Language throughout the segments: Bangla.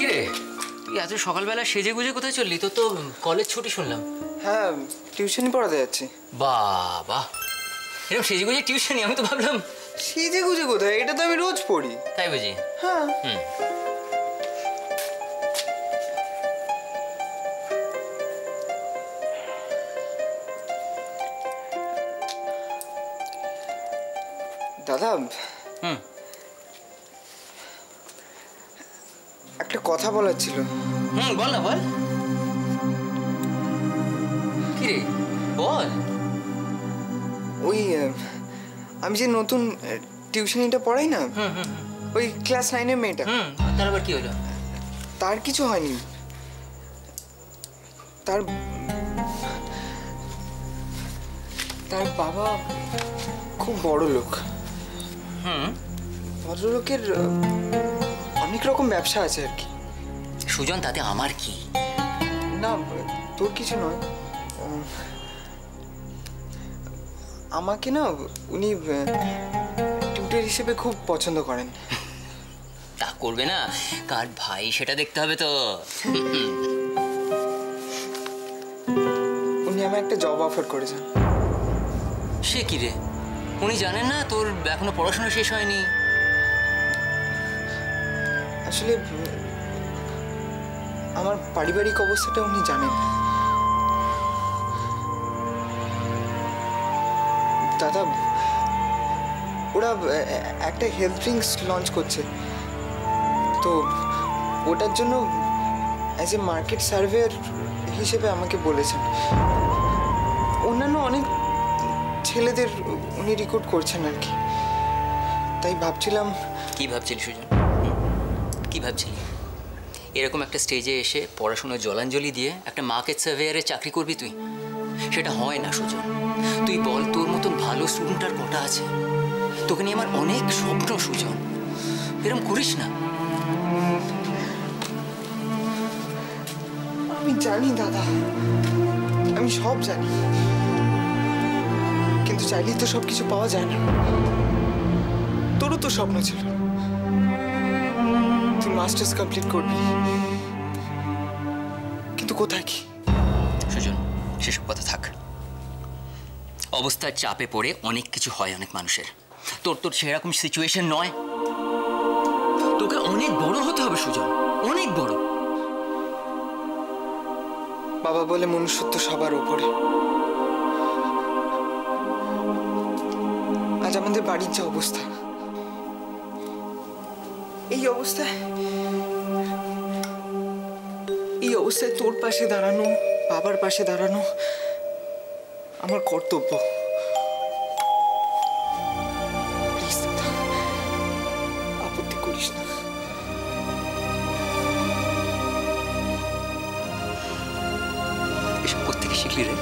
কিরে তুই এত সকালবেলা সেজে গুজে কোথায় চললি? তোর তো কলেজ ছুটি শুনলাম। হ্যাঁ, টিউশনই পড়াতে যাচ্ছি। বাবা, এরকম সেজে গুজে টিউশনই? আমি তো ভাবলাম। সেজে গুজে কোথায়, এটা তো আমি রোজ পড়ি। তাই বুঝি? হ্যাঁ। দাদা, একটা কথা বলার ছিল। বল না, বল। কি রে, বল। ওই আমি যে নতুন টিউশনিটা পড়াই না, ওই ক্লাস 9-এর মেয়েটা, তার আবার কি হলো? তার কিছু হয়নি। তার বাবা খুব বড় লোক। ভদ্রলোকের অনেক রকম ব্যবসা আছে আর কি। সুজন, তাতে আমার কি? না, তোর কিছু নয়। আমাকে না উনি টিউটর হিসেবে খুব পছন্দ করেন। তা করবে না? কার ভাই সেটা দেখতে হবে তো। উনি আমায় একটা জব অফার করেছেন। সে কি রে? উনি জানেন না তোর এখনো পড়াশোনা শেষ হয়নি? আসলে আমার পারিবারিক অবস্থাটা উনি জানেন। দাদা, ওরা একটা হেলথ ড্রিঙ্কস লঞ্চ করছে, তো ওটার জন্য অ্যাজ এ মার্কেট সার্ভেয়ার হিসেবে আমাকে বলেছেন। অন্যান্য অনেক ছেলেদের উনি রিক্রুট করছেন আর কি। তাই ভাবছিলাম। কি ভাবছিলি সুজন? কি ভাবছিলি? এরকম একটা স্টেজে এসে পড়াশোনার জলাঞ্জলি দিয়ে একটা মার্কেট সার্ভেয়ারের চাকরি করবি তুই? সেটা হয় না সুজন। তুই বল, তোর মতন ভালো স্টুডেন্ট আর কটা আছে? তোকে নিয়ে আমার অনেক স্বপ্ন সুজন, এরকম করিস না। আমি জানি দাদা, আমি সব জানি, কিন্তু চাইলেই তো সবকিছু পাওয়া যায় না। তোরও তো স্বপ্ন ছিল তুই মাস্টার্স কমপ্লিট করবি, কিন্তু কোথায় কি? সুজন, সেসব কথা থাক। অবস্থার চাপে পড়ে অনেক কিছু হয় অনেক মানুষের। তোর সেরকম সিচুয়েশন নয়। তোকে অনেক বড় হতে হবে সুজন, অনেক বড়। বাবা বলে মনুষ্যত্ব সবার উপরে। আজ আমাদের বাড়ির যে অবস্থা, এই অবস্থায় তোর পাশে দাঁড়ানো, বাবার পাশে দাঁড়ানো আমার কর্তব্য। প্লিজ দাদা, আপত্তি করিস না। এসব কোত্থেকে শিখলি রে?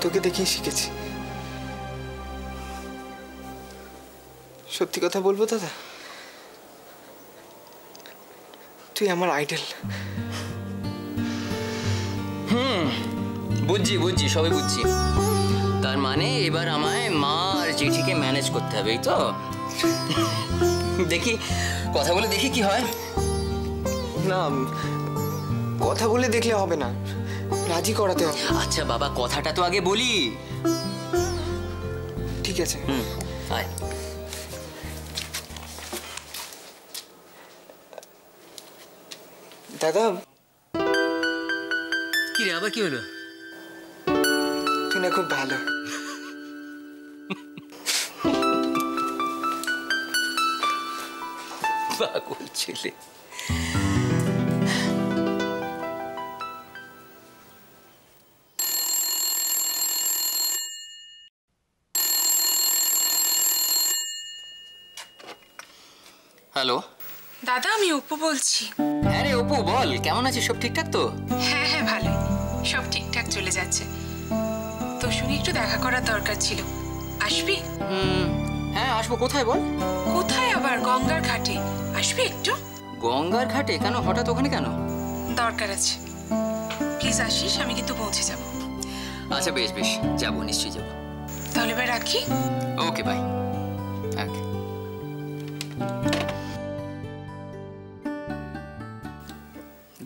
তোকে দেখেই শিখেছি। সত্যি কথা বলবো দাদা, তুই আমার আইডল। বুঝছি, সবই বুঝছি। তার মানে এবার আমায় মা আর জেঠিকে ম্যানেজ করতে হবে, এই তো? দেখি, কথা বলে দেখি কি হয়। না, কথা বলে দেখলে হবে না, রাজি করাতে হবে। আচ্ছা বাবা, কথাটা তো আগে বলি। ঠিক আছে। আয়। দাদা, কি রে, আবার কি হলো? তুই না খুব ভালো। পাগল ছেলে। হ্যালো দাদা, আমি অপু বলছি। হ্যাঁ রে অপু, বল, কেমন আছিস? সব ঠিকঠাক তো? হ্যাঁ হ্যাঁ, ভালোই, সব ঠিকঠাক চলে যাচ্ছে। তো শুনি একটু দেখা করার দরকার ছিল, আসবি? হ্যাঁ আসবো। কোথায় বল? কোথায় আবার, গঙ্গার ঘাটে। আসবি একটু? গঙ্গার ঘাটে কেন? হঠাৎ ওখানে কেন? দরকার আছে, প্লিজ আসিস, আমি কিন্তু পৌঁছে যাব। আচ্ছা বেশ বেশ, যাবো, নিশ্চয়ই যাবো। তাহলে এবার রাখি। Okay bye.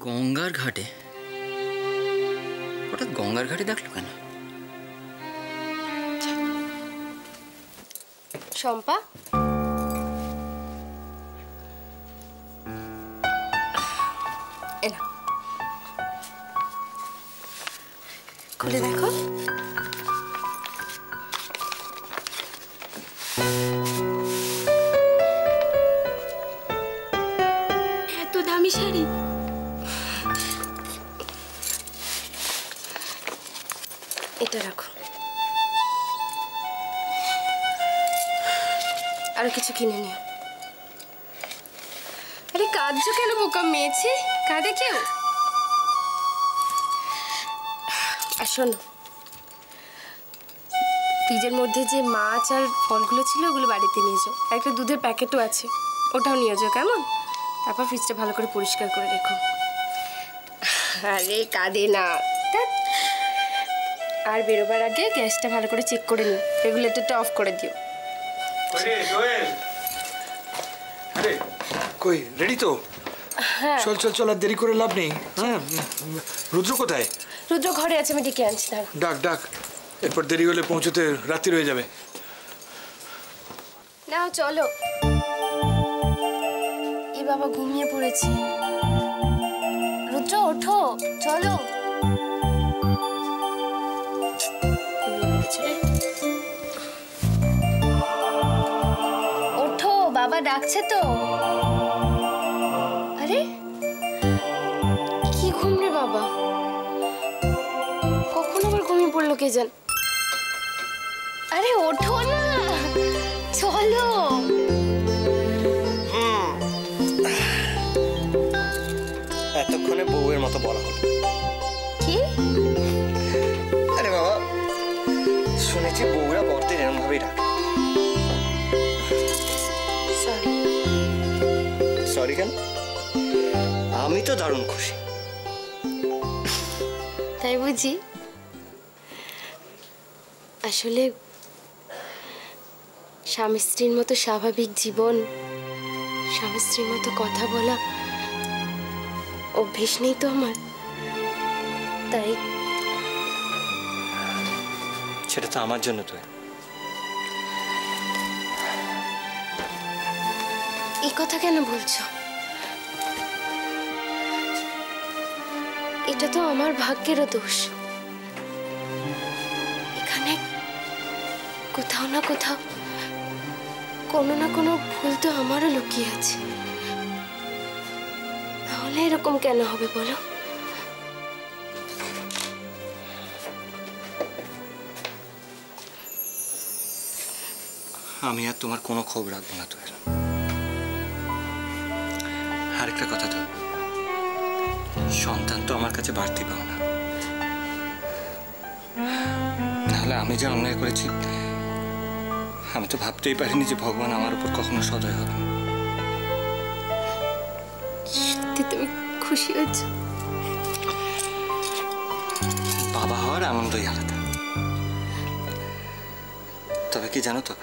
গঙ্গার ঘাটে? হঠাৎ গঙ্গার ঘাটে দেখলো কেন? শম্পা, এনা খুলে দেখো। এত দামি শাড়ি। এটা রাখো। আর কিছু কিনে নিও। আরে কাঁদছো কেন বোকা মেয়েছে? কাঁদে কেউ? আর শোনো, ফ্রিজের মধ্যে যে মাছ আর ফলগুলো ছিল ওগুলো বাড়িতে নিয়ে যাও। একটা দুধের প্যাকেটও আছে, ওটাও নিয়ে যাও, কেমন? তারপর ফ্রিজটা ভালো করে পরিষ্কার করে রেখো। আরে কাঁদে না। আর বেরোবার আগে গ্যাসটা ভালো করে চেক করে নিও, রেগুলেটরটা অফ করে দিও। আরে কই রেডি তো? হ্যাঁ চল চল চল, আর দেরি করে লাভ নেই। হ্যাঁ, রুদ্র কোথায়? রুদ্র ঘরে আছে, আমি ডেকে আনছি। দাঁড়া। ডাক ডাক, এরপর দেরি হলে পৌঁছতে রাত্রি হয়ে যাবে। নাও চলো। এ বাবা ঘুমিয়ে পড়েছে। রুদ্র ওঠো, চলো। ওঠো, বাবা ডাকছে তো। আরে কি ঘুম রে বাবা, কখন আবার ঘুমিয়ে পড়লো কে জান। আরে ওঠো না, চলো। এতক্ষণে বউয়ের মতো বলা হলো। কি? আরে বাবা, শুনেছি বউরা বরদের এরম ভাবেই রাখে। সরি। সরি কেন? আমি তো দারুণ খুশি। তাই বুঝি? আসলে স্বামী স্ত্রীর মতো স্বাভাবিক জীবন, স্বামী স্ত্রীর মতো কথা বলা অভ্যেস নেই তো আমার, তাই। সেটা তো আমার জন্য তো। এই কথা কেন বলছো? এটা তো আমার ভাগ্যেরও দোষ। এখানে কোথাও না কোথাও কোনো না কোনো ভুল তো আমারও লুকিয়ে আছে। তাহলে এরকম কেন হবে বলো? আমি আর তোমার কোনো খবর রাখবো না তো। আরেকটা কথা তো, সন্তান তো আমার কাছে বাড়তি পাও না। নাহলে আমি যে অন্যায় করেছি, আমি তো ভাবতেই পারিনি যে ভগবান আমার উপর কখনো সদয় হবে। সত্যি তুমি খুশি হয়েছ? বাবা হওয়ার আনন্দই আলাদা। তবে কি জানো তো,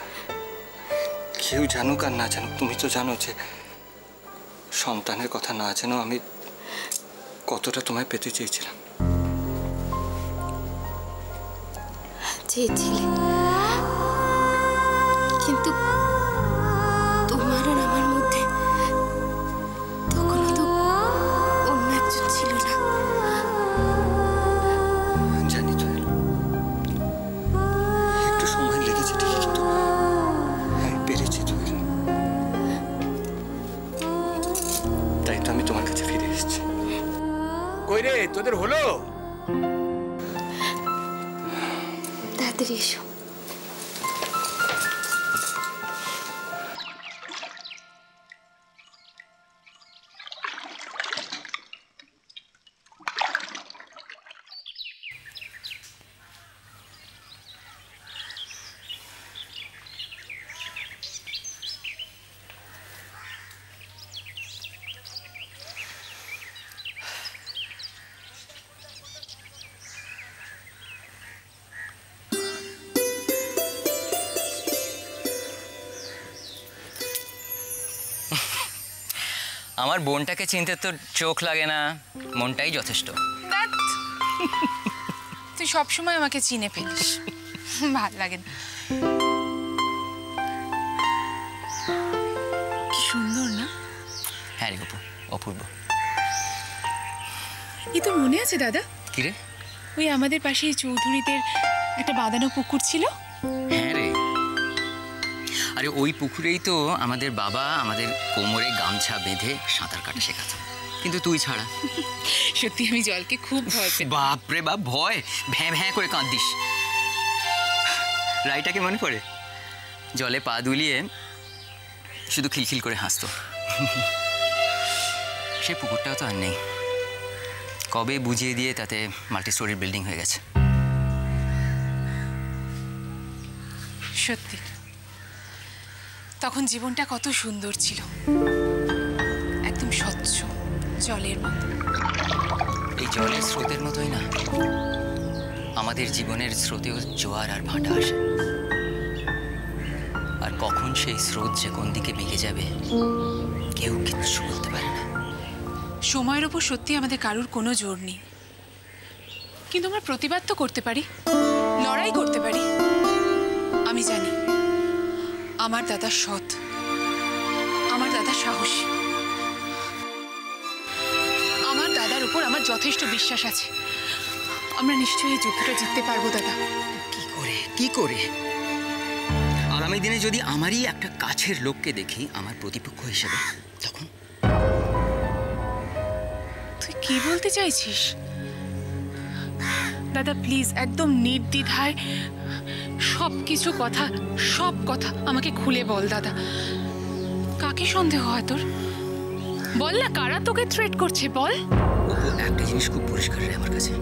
কেউ জানুক আর না জানুক, তুমি তো জানো যে সন্তানের কথা না জেনেও আমি কতটা তোমায় পেতে চেয়েছিলাম। চেয়েছিলে, কিন্তু তোমার আর আমার মধ্যে তখনও তো অন্য একজন ছিল না। জানি তো, একটু সময় লেগেছে ঠিকই, কিন্তু আমি পেরেছি তো। তাই তো আমি তোমার কাছে ফিরে এসেছি। কই রে, তোদের হলো? তাড়াতাড়ি এসো। আমার বোনটাকে চিনতে তো চোখ লাগে না, মনটাই যথেষ্ট। ধ্যাৎ, তুই সবসময় আমাকে চিনে ফেলিস, ভাল লাগে না। কি সুন্দর না? হ্যাঁ রে অপু, অপূর্ব। এ তোর মনে আছে দাদা? কি রে? ওই আমাদের পাশে চৌধুরীদের একটা বাঁধানো পুকুর ছিল। হ্যাঁ রে, আরে ওই পুকুরেই তো আমাদের বাবা আমাদের কোমরে গামছা বেঁধে সাঁতার কাটা শেখাতো, কিন্তু তুই ছাড়া। সত্যি আমি জলকে খুব ভয় পেতাম। বাপরে বাপ, ভয়? ভ্যাঁ ভ্যাঁ করে কাঁদিস। রাইটাকে মনে পড়ে? জলে পা দুলিয়ে শুধু খিলখিল করে হাসতো। সে পুকুরটাও তো আর নেই, কবে বুঝিয়ে দিয়ে তাতে মাল্টি স্টোরির বিল্ডিং হয়ে গেছে। সত্যি তখন জীবনটা কত সুন্দর ছিল, একদম স্বচ্ছ জলের মতো। এই জলের স্রোতের মতোই না আমাদের জীবনের স্রোতেও জোয়ার আর ভাটা আসে, আর কখন সেই স্রোত যে কোন দিকে বেঁকে যাবে কেউ কিচ্ছু বলতে পারে না। সময়ের ওপর সত্যি আমাদের কারুর কোনো জোর নেই, কিন্তু আমরা প্রতিবাদ তো করতে পারি, লড়াই করতে পারি। আমি জানি আমার দাদা সৎ, আমার দাদা সাহসী, আমার দাদার উপর আমার যথেষ্ট বিশ্বাস আছে। আমরা নিশ্চয়ই এই যুদ্ধটা জিততে পারবো দাদা। কি করে, কি করে? আগামী দিনে যদি আমারই একটা কাছের লোককে দেখি আমার প্রতিপক্ষ হিসেবে, তখন? তুই কি বলতে চাইছিস দাদা? প্লিজ একদম নির্দ্বিধায় সব কথা আমাকে খুলে বল দাদা। কাকে সন্দেহ হয় তোর? বল না, কারা তোকে থ্রেট করছে বল। অপু, একটা জিনিস খুব পরিষ্কার রে আমার কাছে,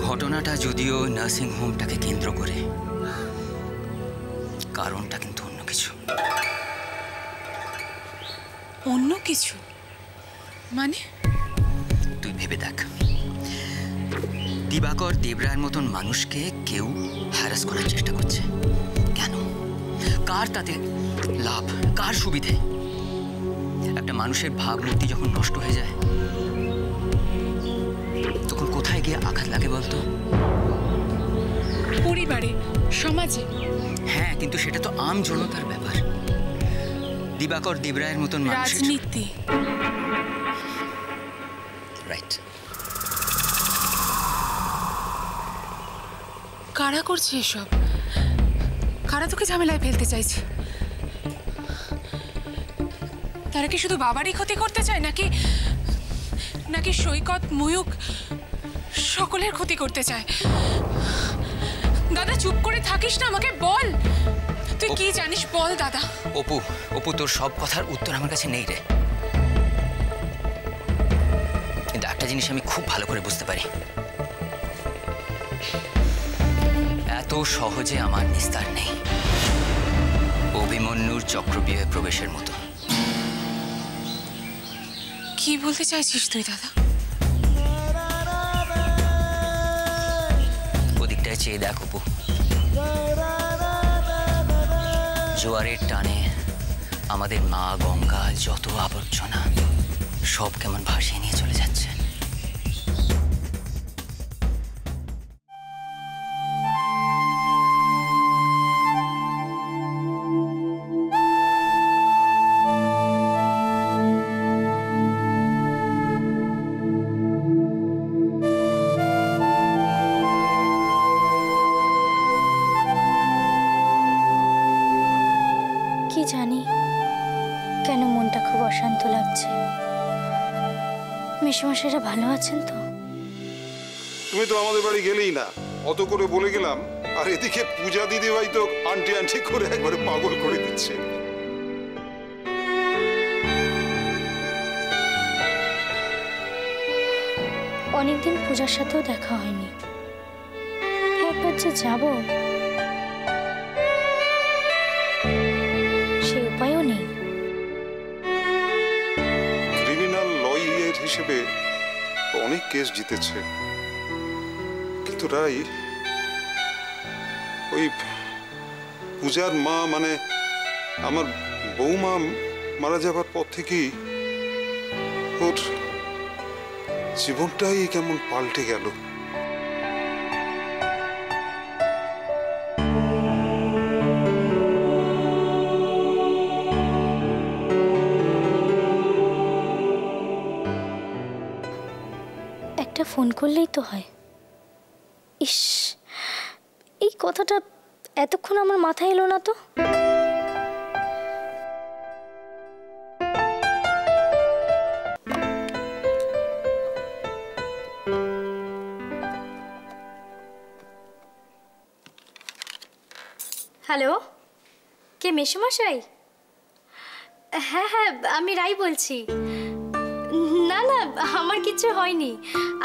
ঘটনাটা যদিও নার্সিং হোমটাকে কেন্দ্র করে, কারণটা কিন্তু অন্য কিছু। অন্য কিছু মানে? তুই ভেবে দেখ, দিবাকর দেবরায়ের মতন মানুষকে কেউ হ্যারাস করার চেষ্টা করছে কেন? কার তাতে লাভ, কার সুবিধে? একটা মানুষের ভাবমূর্তি যখন নষ্ট হয়ে যায় তখন কোথায় গিয়ে আঘাত লাগে বলতো? পরিবারে, সমাজে। হ্যাঁ, কিন্তু সেটা তো আম জনতার ব্যাপার। দিবাকর দেবরায়ের মতন রাজনীতি। রাইট। কারা করছে এসব? কারা তোকে ঝামেলায় ফেলতে চাইছে? তারা কি শুধু বাবারই ক্ষতি করতে চায়, নাকি সৈকত, ময়ূক সকলের ক্ষতি করতে চায়? দাদা চুপ করে থাকিস না, আমাকে বল, তুই কি জানিস বল দাদা। অপু, তোর সব কথার উত্তর আমার কাছে নেই রে, কিন্তু একটা জিনিস আমি খুব ভালো করে বুঝতে পারি, এত সহজে আমার নিস্তার নেই অভিমন্যুর চক্রব্যূহে প্রবেশের মতো। কি বলতে চাইছিস তুই দাদা? ওদিকটায় চেয়ে দেখ অপু, জোয়ারের টানে আমাদের মা গঙ্গা যত আবর্জনা সব কেমন ভাসিয়ে নিয়ে চলে যাচ্ছে। কি জানি কেন মনটা খুব অশান্ত লাগছে। মেশামশাইরা ভালো আছেন তো? তুমি তো আমাদের বাড়ি গেলেই না, অত করে বলে গেলাম, আর এদিকে পূজা দিদিভাই তো আন্টি আন্টি করে একবারে পাগল করে দিচ্ছে। অনেকদিন পূজার সাথেও দেখা হয়নি, একবার যে যাব সে উপায়ও নেই। ক্রিমিনাল লয়ার হিসেবে অনেক কেস জিতেছে, কিন্তু রাই ওই পূজার মা মানে আমার বৌমা মারা যাবার পর থেকেই ওর জীবনটাই কেমন পাল্টে গেল। একটা ফোন করলেই তো হয়। ইস, এই কথাটা এতক্ষণ আমার মাথায় এলো না তো। হ্যালো, কে মেসোমশাই? হ্যাঁ হ্যাঁ, আমি রাই বলছি। না না, আমার কিছু হয়নি।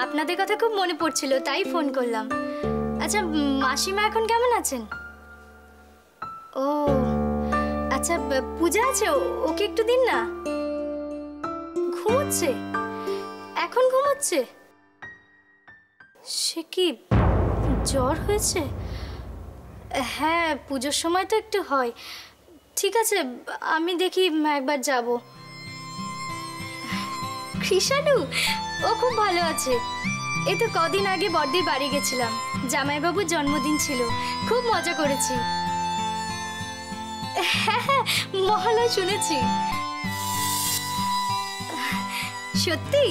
আপনাদের কথা খুব মনে পড়ছিল, তাই ফোন করলাম। আচ্ছা, মাসিমা এখন কেমন আছেন? ও আচ্ছা, পূজা আছে, ওকে একটু দিন না। ঘুমোচ্ছে? এখন ঘুমোচ্ছে? সে কি জ্বর হয়েছে? হ্যাঁ, পুজোর সময় তো একটু হয়। ঠিক আছে, আমি দেখি একবার যাব। কৃষাণু, ও খুব ভালো আছে। এই তো কদিন আগে বড়দির বাড়ি গেছিলাম, জামাইবাবুর জন্মদিন ছিল, খুব মজা করেছি। হ্যাঁ হ্যাঁ, মহালয় শুনেছি। সত্যি?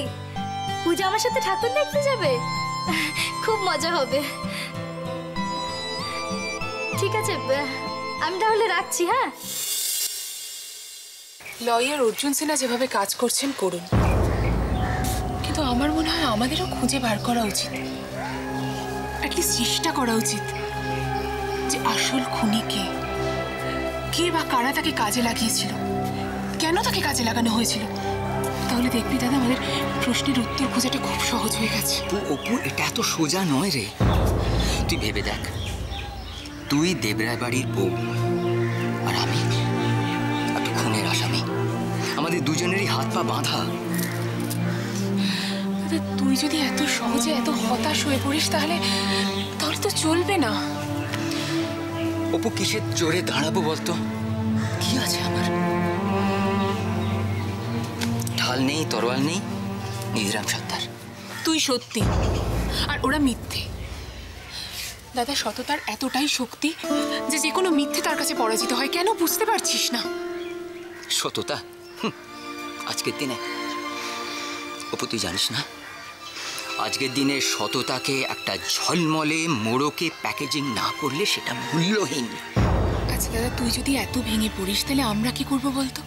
পূজা আমার সাথে ঠাকুর দেখতে যাবে? খুব মজা হবে। ঠিক আছে, আমি তাহলে রাখছি। হ্যাঁ, লয়ার অর্জুন সিনহা যেভাবে কাজ করছেন করুন, কিন্তু আমার মনে হয় আমাদেরও খুঁজে বার করা উচিত, অ্যাটলিস্ট চেষ্টা করা উচিত যে আসল খুনি কে, কে বা কারা তাকে কাজে লাগিয়েছিল, কেন তাকে কাজে লাগানো হয়েছিল। তাহলে দেখবি দাদা, আমাদের প্রশ্নের উত্তর খোঁজাটা খুব সহজ হয়ে গেছে। অপু, এটা এত সোজা নয় রে। তুই ভেবে দেখ, তুই দেবরায় বাড়ির বউ আর আমি একটা খুনের আসামি, আমাদের দুজনেরই হাত পা বাঁধা। তুই যদি এত সহজে এত হতাশ হয়ে পড়িস তাহলে তো চলবে না। অপু, কিসের জোরে দাঁড়াবো বলতো? কি আছে আমার? ঢাল নেই, তরোয়াল নেই, নিধিরাম সত্তার। তুই সত্যি আর ওরা মিথ্যে। দাদা, সততার এতটাই শক্তি যে যে কোনো মিথ্যে তার কাছে পরাজিত হয়। কেন বুঝতে পারছিস না? সততা আজকের দিনে? অপু, তুই জানিস না, আজকের দিনে সততাকে একটা ঝলমলে মোড়কে প্যাকেজিং না করলে সেটা মূল্যহীন। আচ্ছা দাদা, তুই যদি এত ভেঙে পড়িস তাহলে আমরা কি করবো বলতো?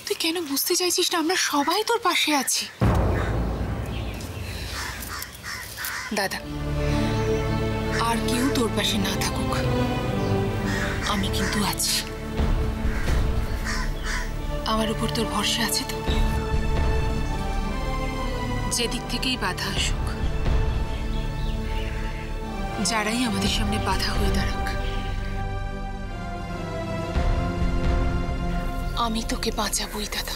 তুই কেন বুঝতে চাইছিস না? আমরা সবাই তোর পাশে আছি দাদা। আর কেউ তোর পাশে না থাকুক, আমি কিন্তু আছি। আমার উপর তোর ভরসা আছে তো? যেদিক থেকেই বাধা আসুক, যারাই আমাদের সামনে বাধা হয়ে দাঁড়াক, আমি তোকে বাঁচাবই দাদা।